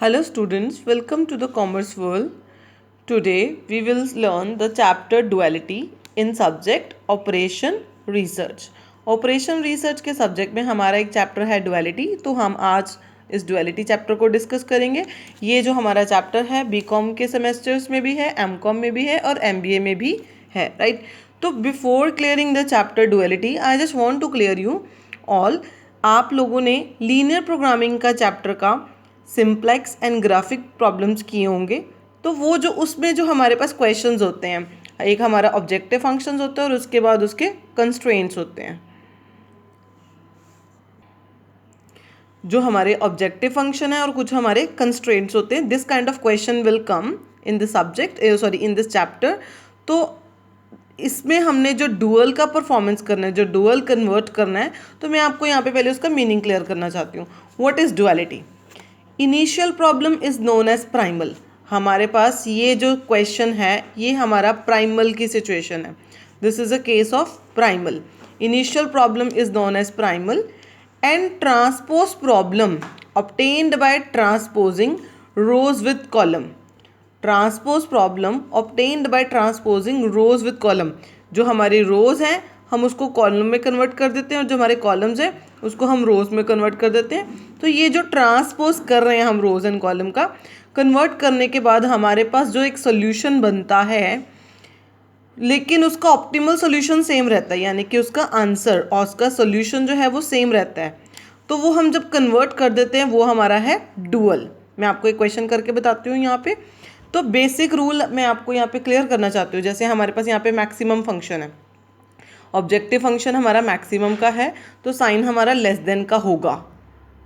Hello students, welcome to the Commerce World. Today we will learn the chapter duality in subject Operation Research. Operation Research के subject में हमारा एक chapter है duality, तो हम आज इस duality चैप्टर को डिस्कस करेंगे। ये जो हमारा चैप्टर है बीकॉम के सेमेस्टर्स में भी है, एमकॉम में भी है और एमबीए में भी है, राइट। तो before clearing the chapter duality, I just want to clear you all, आप लोगों ने लीनियर प्रोग्रामिंग का चैप्टर का सिंप्लेक्स एंड ग्राफिक प्रॉब्लम्स किए होंगे। तो वो जो उसमें जो हमारे पास क्वेश्चंस होते हैं, एक हमारा ऑब्जेक्टिव फंक्शंस होता है और उसके बाद उसके कंस्ट्रेंट्स होते हैं। जो हमारे ऑब्जेक्टिव फंक्शन है और कुछ हमारे कंस्ट्रेंट्स होते हैं। This kind of question will come in this subject, sorry in this chapter. तो इसमें हमने जो डुअल का परफॉर्मेंस करना है, जो डुअल कन्वर्ट करना है, तो मैं आपको यहाँ पे पहले उसका मीनिंग क्लियर करना चाहती हूँ। What is duality? Initial problem is known as primal. हमारे पास ये जो क्वेश्चन है ये हमारा प्राइमल की सिचुएशन है। This is a case of primal. Initial problem is known as primal and transpose problem obtained by transposing rows with column. Transpose problem obtained by transposing rows with column. जो हमारी रोज हैं हम उसको column में convert कर देते हैं और जो हमारे कॉलम्स हैं उसको हम रोज में कन्वर्ट कर देते हैं। तो ये जो ट्रांसपोज कर रहे हैं हम रोज एंड कॉलम का, कन्वर्ट करने के बाद हमारे पास जो एक सोल्यूशन बनता है, लेकिन उसका ऑप्टिमल सोल्यूशन सेम रहता है, यानी कि उसका आंसर और उसका सोल्यूशन जो है वो सेम रहता है। तो वो हम जब कन्वर्ट कर देते हैं वो हमारा है डुअल। मैं आपको एक क्वेश्चन करके बताती हूँ यहाँ पे। तो बेसिक रूल मैं आपको यहाँ पे क्लियर करना चाहती हूँ। जैसे हमारे पास यहाँ पे मैक्सिमम फंक्शन है, ऑब्जेक्टिव फंक्शन हमारा मैक्सिमम का है, तो साइन हमारा लेस देन का होगा।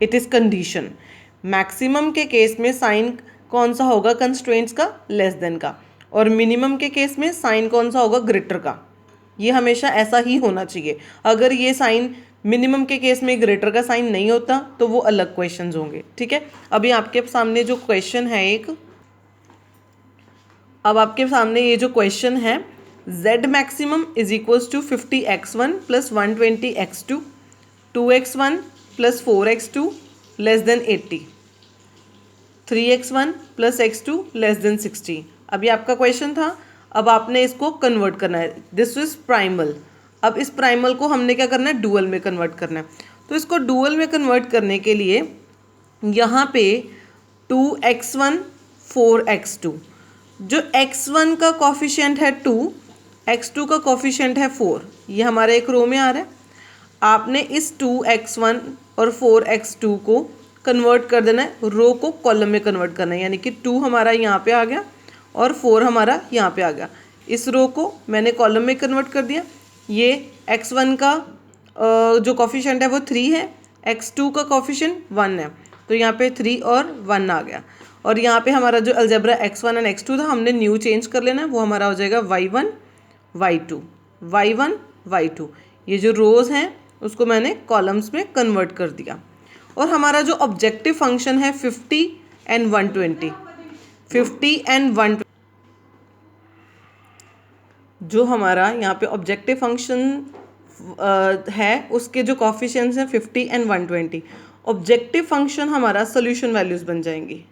It is condition. मैक्सिमम के केस में साइन कौन सा होगा? कंस्ट्रेंट्स का लेस देन का। और मिनिमम के केस में साइन कौन सा होगा? ग्रेटर का। ये हमेशा ऐसा ही होना चाहिए। अगर ये साइन मिनिमम के केस में ग्रेटर का साइन नहीं होता तो वो अलग क्वेश्चंस होंगे, ठीक है। अभी आपके सामने जो क्वेश्चन है अब आपके सामने ये जो क्वेश्चन है, z maximum is equals to 50x1 plus 120x2, 2x1 plus 4x2 less than 80, 3x1 plus x2 less than 60। अभी आपका क्वेश्चन था, अब आपने इसको कन्वर्ट करना है। This is primal. अब इस प्राइमल को हमने क्या करना है? डुअल में कन्वर्ट करना है। तो इसको डुअल में कन्वर्ट करने के लिए यहाँ पे 2x1 4x2, जो x1 का कॉफिशिएंट है 2, x2 का कॉफिशिएंट है 4, ये हमारे एक रो में आ रहा है। आपने इस 2x1 और 4x2 को कन्वर्ट कर देना है, रो को कॉलम में कन्वर्ट करना है, यानी कि 2 हमारा यहाँ पे आ गया और 4 हमारा यहाँ पे आ गया। इस रो को मैंने कॉलम में कन्वर्ट कर दिया। ये x1 का जो कॉफिशिएंट है वो 3 है, x2 का कॉफिशिएंट 1 है, तो यहाँ पे 3 और 1 आ गया। और यहाँ पे हमारा जो अलजेब्रा x1 एंड x2 था हमने न्यू चेंज कर लेना है, वो हमारा हो जाएगा y1 y2 y1 y2। ये जो रोज हैं उसको मैंने कॉलम्स में कन्वर्ट कर दिया। और हमारा जो ऑब्जेक्टिव फंक्शन है 50 एंड 120, 50 एंड 120, जो हमारा यहाँ पे ऑब्जेक्टिव फंक्शन है उसके जो कॉफिशिएंट्स हैं 50 एंड 120, ऑब्जेक्टिव फंक्शन हमारा सोल्यूशन वैल्यूज बन जाएंगी।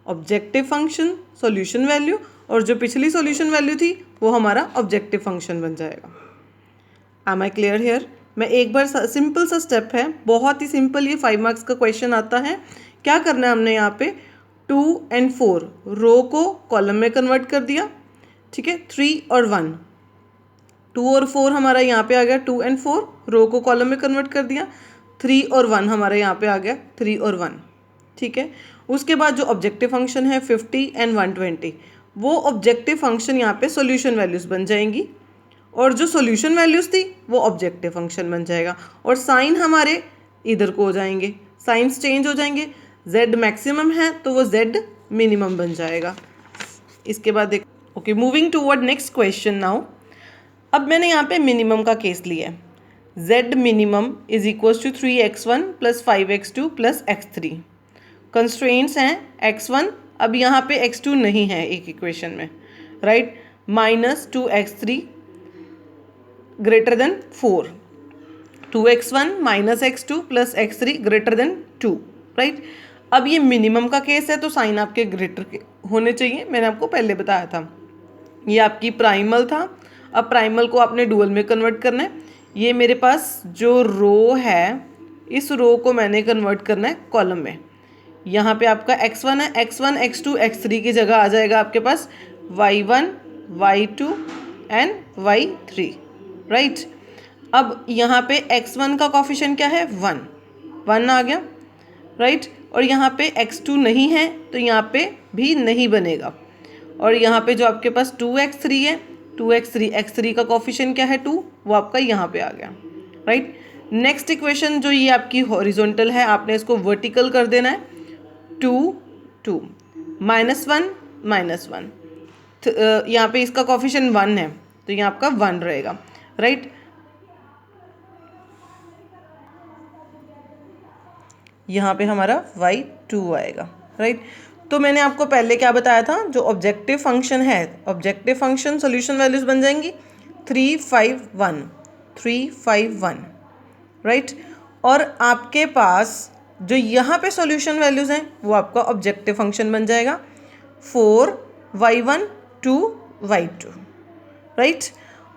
ऑब्जेक्टिव फंक्शन सोल्यूशन वैल्यू, और जो पिछली सोल्यूशन वैल्यू थी वो हमारा ऑब्जेक्टिव फंक्शन बन जाएगा। Am I clear here? मैं एक बार सिंपल सा स्टेप है, बहुत ही सिंपल, ये 5 मार्क्स का क्वेश्चन आता है। क्या करना है हमने यहाँ पे? 2 एंड 4 रो को कॉलम में कन्वर्ट कर दिया, ठीक है। 3 और 1, 2 और 4 हमारा यहाँ पे आ गया, 2 एंड 4 रो को कॉलम में कन्वर्ट कर दिया। 3 और 1 हमारा यहाँ पे आ गया, 3 और 1, ठीक है। उसके बाद जो ऑब्जेक्टिव फंक्शन है 50 एंड 120, वो ऑब्जेक्टिव फंक्शन यहाँ पे सॉल्यूशन वैल्यूज बन जाएंगी, और जो सॉल्यूशन वैल्यूज थी वो ऑब्जेक्टिव फंक्शन बन जाएगा। और साइन हमारे इधर को हो जाएंगे, साइंस चेंज हो जाएंगे। z मैक्सिमम है तो वो z मिनिमम बन जाएगा। इसके बाद देख, okay, moving toward next question now. अब मैंने यहाँ पे मिनिमम का केस लिया है। z minimum is equals to 3x1 plus 5x2 plus x3। Constraints हैं x1, अब यहाँ पे x2 नहीं है एक इक्वेशन में, right, minus 2x3 greater than 4, 2x1 minus x2 plus x3 greater than 2, right. अब ये मिनिमम का केस है तो साइन आपके ग्रेटर के होने चाहिए, मैंने आपको पहले बताया था। ये आपकी प्राइमल था, अब प्राइमल को आपने डुअल में कन्वर्ट करना है। ये मेरे पास जो रो है, इस रो को मैंने कन्वर्ट करना है कॉलम में। यहाँ पे आपका x1 है, x1 x2 x3 की जगह आ जाएगा आपके पास y1 y2 and y3, right. अब यहाँ पे x1 का कोफिशिएंट क्या है, 1 आ गया, राइट। और यहाँ पे x2 नहीं है तो यहाँ पे भी नहीं बनेगा। और यहाँ पे जो आपके पास 2x3 है, 2x3 x3 का कोफिशिएंट क्या है 2, वो आपका यहाँ पे आ गया, राइट। नेक्स्ट इक्वेशन जो ये आपकी हॉरिजॉन्टल है, आपने इसको वर्टिकल कर देना है, 2 2 -1 यहाँ पे इसका कोफिशिएंट 1 है तो यहाँ आपका 1 रहेगा, राइट। यहाँ पे हमारा y2 आएगा, राइट। तो मैंने आपको पहले क्या बताया था, जो ऑब्जेक्टिव फंक्शन है, ऑब्जेक्टिव फंक्शन सॉल्यूशन वैल्यूज बन जाएंगी 3 5 1 3 5 1, राइट। और आपके पास जो यहाँ पे सॉल्यूशन वैल्यूज हैं वो आपका ऑब्जेक्टिव फंक्शन बन जाएगा 4 y1 2 y2, राइट।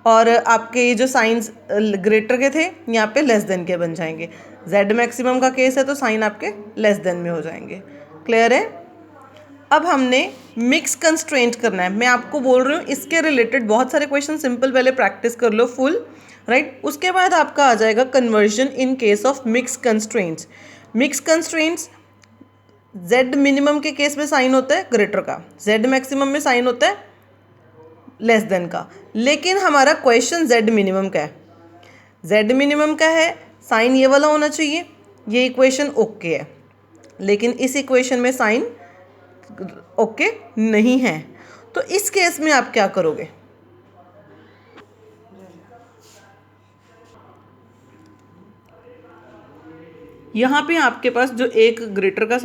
और आपके ये जो साइंस ग्रेटर के थे यहाँ पे लेस देन के बन जाएंगे। z मैक्सिमम का केस है तो साइन आपके लेस देन में हो जाएंगे, क्लियर है। अब हमने मिक्स कंस्ट्रेंट करना है, मैं आपको बोल रही हूँ इसके रिलेटेड बहुत सारे क्वेश्चन सिंपल पहले प्रैक्टिस कर लो फुल, राइट। उसके बाद आपका आ जाएगा conversion in case of mix constraints. Mix constraints z minimum के केस में साइन होता है ग्रेटर का, z मैक्सिमम में साइन होता है लेस देन का। लेकिन हमारा क्वेश्चन z मिनिमम का है, z मिनिमम का है, साइन ये वाला होना चाहिए, ये इक्वेशन ओके है। लेकिन इस इक्वेशन में साइन ओके नहीं है, तो इस केस में आप क्या करोगे, यहाँ पे आपके पास जो एक ग्रेटर का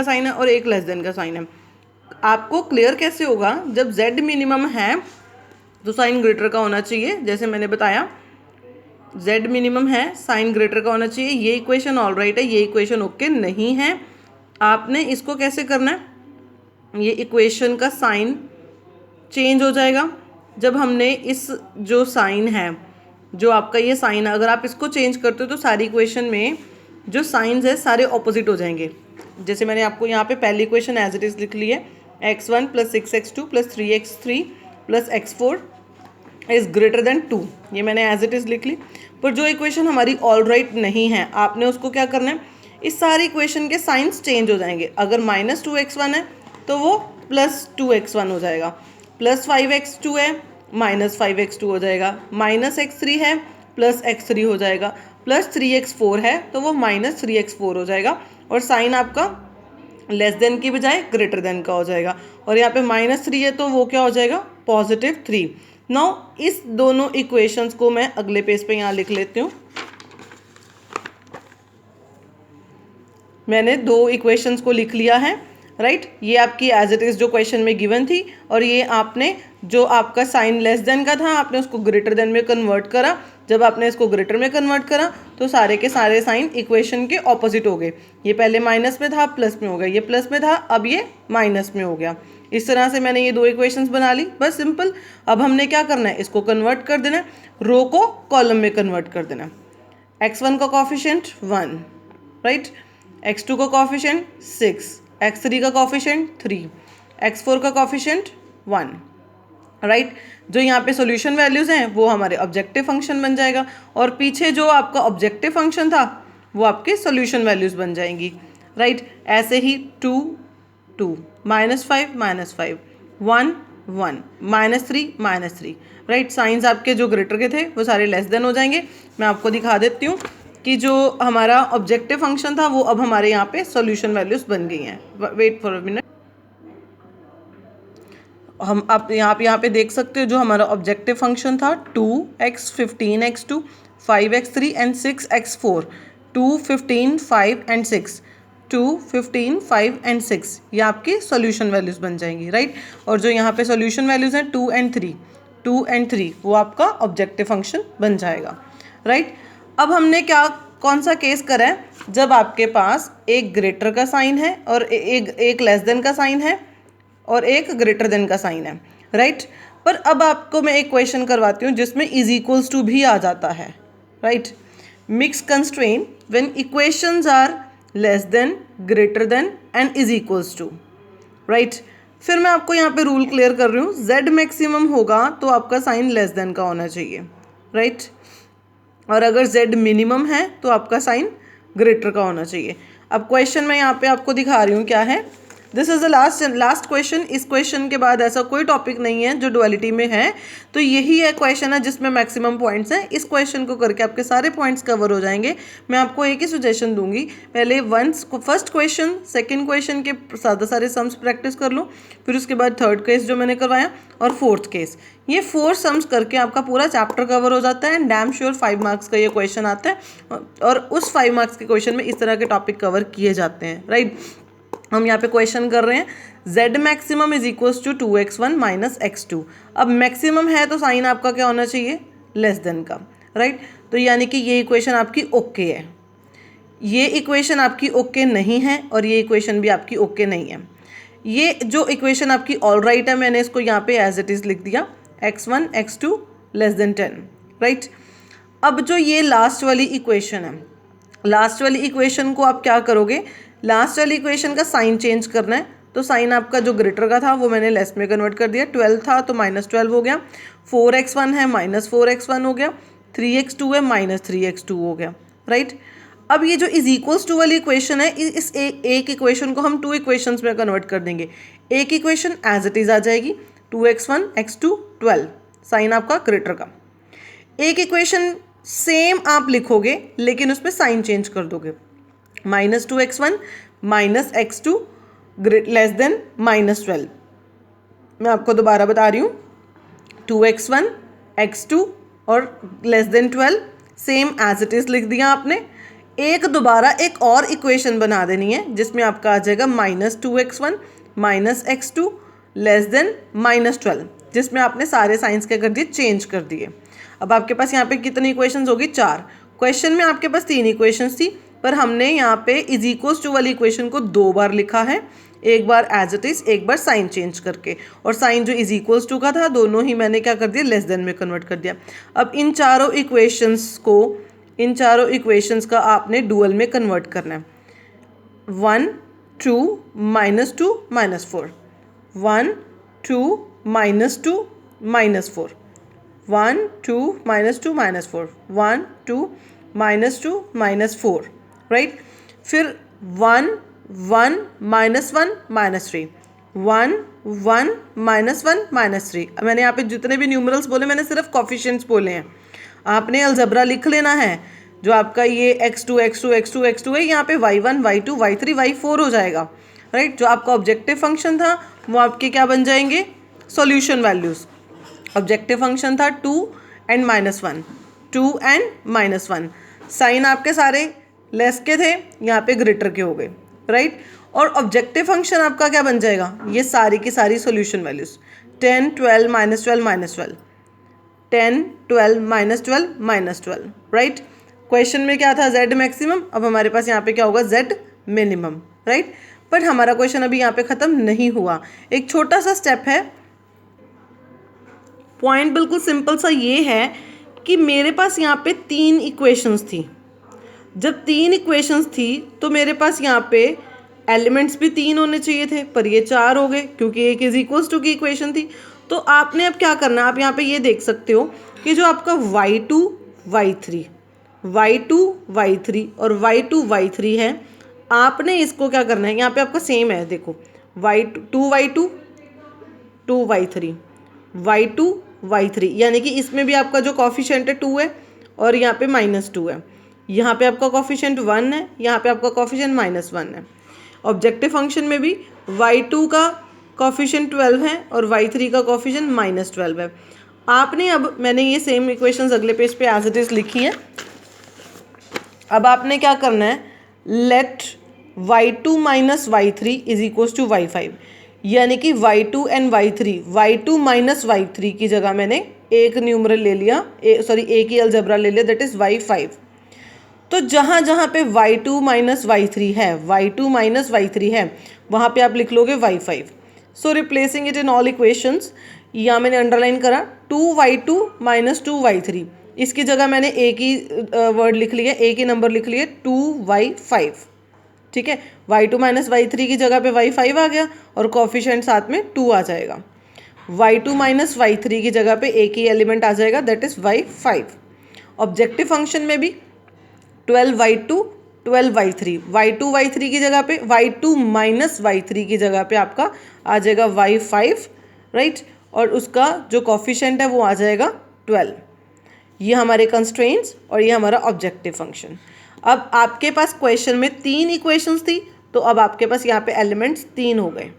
साइन है और एक लेस देन का साइन है। आपको क्लियर कैसे होगा, जब z मिनिमम है तो साइन ग्रेटर का होना चाहिए, जैसे मैंने बताया z मिनिमम है साइन ग्रेटर का होना चाहिए। ये इक्वेशन ऑल राइट है, ये इक्वेशन ओके नहीं है। आपने इसको कैसे करना है, ये इक्वेशन का साइन चेंज हो जाएगा जब हमने इस जो साइन है, जो आपका ये साइन है, अगर आप इसको चेंज करते हो तो सारी इक्वेशन में जो साइंस है सारे ऑपोजिट हो जाएंगे। जैसे मैंने आपको यहाँ पे पहली इक्वेशन एज इट इज़ लिख ली है, x1 + 6x2 + 3x3 + x4 is greater than 2, ये मैंने एज इट इज़ लिख ली। पर जो इक्वेशन हमारी ऑल राइट नहीं है, आपने उसको क्या करना है, इस सारी इक्वेशन के साइंस चेंज हो जाएंगे। अगर -2x1 है तो वो +2x1 हो जाएगा, +5x2 है -5x2 हो जाएगा, -x3 है +x3 हो जाएगा, +3x4 है तो वो -3x4 हो जाएगा। और साइन आपका लेस देन की बजाय ग्रेटर देन का हो जाएगा। और यहाँ पे -3 है तो वो क्या हो जाएगा, +3। नाउ इस दोनों इक्वेशंस को मैं अगले पेज पे यहाँ लिख लेती हूँ। मैंने दो इक्वेशंस को लिख लिया है, राइट। ये आपकी एज इट इज़ जो क्वेश्चन में गिवन थी, और ये आपने जो आपका साइन लेस देन का था आपने उसको ग्रेटर देन में कन्वर्ट करा। जब आपने इसको ग्रेटर में कन्वर्ट करा तो सारे के सारे साइन इक्वेशन के ऑपोजिट हो गए। ये पहले माइनस में था प्लस में हो गया, ये प्लस में था अब ये माइनस में हो गया। इस तरह से मैंने ये दो इक्वेशंस बना ली, बस सिंपल। अब हमने क्या करना है, इसको कन्वर्ट कर देना है, रो को कॉलम में कन्वर्ट कर देना है। x1 का कोफिशिएंट 1, राइट, x2 का कोफिशिएंट 6, x3 का कोफिशिएंट 3, x4 का कोफिशिएंट 1, राइट। जो यहाँ पे सॉल्यूशन वैल्यूज़ हैं वो हमारे ऑब्जेक्टिव फंक्शन बन जाएगा, और पीछे जो आपका ऑब्जेक्टिव फंक्शन था वो आपके सॉल्यूशन वैल्यूज़ बन जाएंगी, राइट। ऐसे ही 2 2 -5 -5 1 1 -3 -3, राइट। साइंस आपके जो ग्रेटर के थे वो सारे लेस देन हो जाएंगे। मैं आपको दिखा देती हूँ कि जो हमारा ऑब्जेक्टिव फंक्शन था वो अब हमारे यहाँ पे सॉल्यूशन वैल्यूज़ बन गई हैं। वेट फॉर अ मिनट, हम आप यहाँ पे देख सकते हो जो हमारा ऑब्जेक्टिव फंक्शन था 2x 15x2 5x3 and 6x4, 2 15 5 and 6, 2 15 5 and 6, ये आपकी सॉल्यूशन वैल्यूज़ बन जाएंगी, राइट। और जो यहाँ पे सॉल्यूशन वैल्यूज़ हैं 2 एंड 3 वो आपका ऑब्जेक्टिव फंक्शन बन जाएगा, राइट। अब हमने क्या कौन सा केस करा है, जब आपके पास एक ग्रेटर का साइन है और एक लेस देन का साइन है और एक ग्रेटर देन का साइन है, राइट। पर अब आपको मैं एक क्वेश्चन करवाती हूँ जिसमें इज इक्वल्स टू भी आ जाता है, right. Mix constraint when equations are less than, greater than and is equals to, right. फिर मैं आपको यहाँ पे रूल क्लियर कर रही हूँ, z मैक्सिमम होगा तो आपका साइन लेस देन का होना चाहिए, राइट। और अगर z मिनिमम है तो आपका साइन ग्रेटर का होना चाहिए। अब क्वेश्चन मैं यहाँ पे आपको दिखा रही हूँ क्या है। This is the last question. इस क्वेश्चन के बाद ऐसा कोई टॉपिक नहीं है जो डुअलिटी में है, तो यही है क्वेश्चन है जिसमें मैक्सिमम पॉइंट्स हैं। इस क्वेश्चन को करके आपके सारे पॉइंट्स कवर हो जाएंगे। मैं आपको एक ही सजेशन दूंगी, पहले फर्स्ट क्वेश्चन, सेकंड क्वेश्चन के सारे सम्स प्रैक्टिस कर लो, फिर उसके बाद थर्ड केस जो मैंने करवाया और फोर्थ केस। ये 4 सम्स करके आपका पूरा चैप्टर कवर हो जाता है एंड डैम श्योर 5 मार्क्स का ये क्वेश्चन आता है और उस 5 मार्क्स के क्वेश्चन में इस तरह के टॉपिक कवर किए जाते हैं, राइट। हम यहाँ पे क्वेश्चन कर रहे हैं z maximum is equals to 2x1 minus x2। अब मैक्सिमम है तो साइन आपका क्या होना चाहिए, लेस देन का, राइट। तो यानी कि ये इक्वेशन आपकी ओके है, ये इक्वेशन आपकी ओके नहीं है और ये इक्वेशन भी आपकी ओके नहीं है। ये जो इक्वेशन आपकी ऑल राइट है, मैंने इसको यहाँ पे एज इट इज़ लिख दिया, x1 x2 less then 10, right. अब जो ये लास्ट वाली इक्वेशन है, लास्ट वाली इक्वेशन को आप क्या करोगे, लास्ट वाली इक्वेशन का साइन चेंज करना है। तो साइन आपका जो ग्रेटर का था वो मैंने लेस में कन्वर्ट कर दिया, 12 था तो -12 हो गया, 4x1 है -4x1 हो गया, 3x2 है -3x2 हो गया, राइट। अब ये जो इज इक्वल्स टू वाली इक्वेशन है, इस एक इक्वेशन को हम 2 इक्वेशंस में कन्वर्ट कर देंगे। एक इक्वेशन एज इट इज़ आ जाएगी 2x1 x2 12, साइन आपका ग्रेटर का। एक इक्वेशन सेम आप लिखोगे लेकिन उसमें साइन चेंज कर दोगे, -2x1 minus x2 less than -12। मैं आपको दोबारा बता रही हूँ, 2x1 x2 और less than 12 same as it is लिख दिया आपने। एक दोबारा एक और इक्वेशन बना देनी है जिसमें आपका आ जाएगा -2x1 minus x2 less than -12, जिसमें आपने सारे साइंस क्या कर दिए, चेंज कर दिए। अब आपके पास यहाँ पे कितनी इक्वेशंस होगी, 4। क्वेश्चन में आपके पास 3 इक्वेशंस थी, पर हमने यहाँ पे इज इक्वल्स टू वाली इक्वेशन को 2 बार लिखा है, एक बार एज इट इज़, एक बार साइन चेंज करके। और साइन जो इज इक्वल्स टू का था दोनों ही मैंने क्या कर दिया, लेस देन में कन्वर्ट कर दिया। अब इन चारों इक्वेशंस का आपने डुअल में कन्वर्ट करना है। 1 2 -2 -4, 1 2 -2 -4, 1 2 -2 -4, 1 2 -2 -4, राइट। फिर 1 1 -1 -3, 1 1 -1 -3। मैंने यहाँ पे जितने भी न्यूमरल्स बोले मैंने सिर्फ कॉफिशिएंट्स बोले हैं। आपने अलजबरा लिख लेना है, जो आपका ये x2 x2 x2 x2 है, यहाँ पे y1 y2 y3 y4 हो जाएगा, राइट। जो आपका ऑब्जेक्टिव फंक्शन था वो आपके क्या बन जाएंगे, सॉल्यूशन वैल्यूज। ऑब्जेक्टिव फंक्शन था 2 एंड -1, 2 एंड -1। साइन आपके सारे लेस के थे, यहाँ पे ग्रेटर के हो गए, राइट। और ऑब्जेक्टिव फंक्शन आपका क्या बन जाएगा, ये सारी की सारी सॉल्यूशन वैल्यूज, 10 12 -12 -12, 10 12 -12 -12, राइट। क्वेश्चन में क्या था, z मैक्सिमम। अब हमारे पास यहाँ पे क्या होगा, z मिनिमम, राइट। बट हमारा क्वेश्चन अभी यहाँ पे ख़त्म नहीं हुआ, एक छोटा सा स्टेप है। पॉइंट बिल्कुल सिंपल सा ये है कि मेरे पास यहाँ पे 3 इक्वेशंस थी। जब 3 इक्वेशंस थी तो मेरे पास यहाँ पे एलिमेंट्स भी 3 होने चाहिए थे, पर ये 4 हो गए क्योंकि एक इज इक्वल्स टू की इक्वेशन थी। तो आपने अब क्या करना है, आप यहाँ पे ये देख सकते हो कि जो आपका y2 y3 और y2 y3 है, आपने इसको क्या करना है, यहाँ पे आपका सेम है, देखो y2 y2 2y3 y2 y3, यानी कि इसमें भी आपका जो कॉफिशिएंट है 2 है और यहाँ पे -2 है, यहाँ पे आपका कॉफिशिएंट 1 है, यहाँ पे आपका कॉफिशिएंट -1 है। ऑब्जेक्टिव फंक्शन में भी y2 का कॉफिशिएंट 12 है और y3 का कॉफिशिएंट -12 है। आपने अब मैंने ये सेम इक्वेशंस अगले पेज पे एज इट इज़ लिखी हैं। अब आपने क्या करना है, late y2 - y3 is equals to y5, यानी कि y2 and y3, y2 - y3 की जगह मैंने एक न्यूमरल ले लिया, एक ही अलजेब्रा ले लिया, दैट इज y5। तो जहाँ जहाँ पे y2 माइनस y3 है, y2 माइनस y3 है, वहाँ पे आप लिख लोगे y5. So replacing it in all equations, यहाँ मैंने अंडरलाइन करा 2y2 माइनस 2y3, इसकी जगह मैंने एक ही वर्ड लिख लिया, एक ही नंबर लिख लिया 2y5. ठीक है, y2 माइनस y3 की जगह पे y5 आ गया और कोफिशिएंट साथ में 2 आ जाएगा. y2 माइनस y3 की जगह पे एक ही एलिमेंट आ जाएगा, that is y5. Objective function में भी 12y2 12y3, y2 y3 की जगह पे y2 माइनस y3 की जगह पे आपका आ जाएगा y5, राइट, और उसका जो कोफिशिएंट है वो आ जाएगा 12. ये हमारे कंस्ट्रेंट्स और ये हमारा ऑब्जेक्टिव फंक्शन. अब आपके पास क्वेश्चन में 3 इक्वेशंस थी, तो अब आपके पास यहाँ पे एलिमेंट्स 3 हो गए.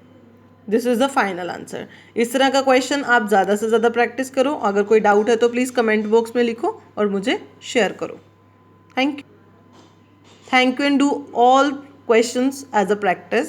This is the final answer. इस तरह का क्वेश्चन आप ज़्यादा से ज़्यादा प्रैक्टिस करो. अगर कोई डाउट है तो प्लीज़ कमेंट बॉक्स में लिखो और मुझे शेयर करो. Thank you and do all questions as a practice.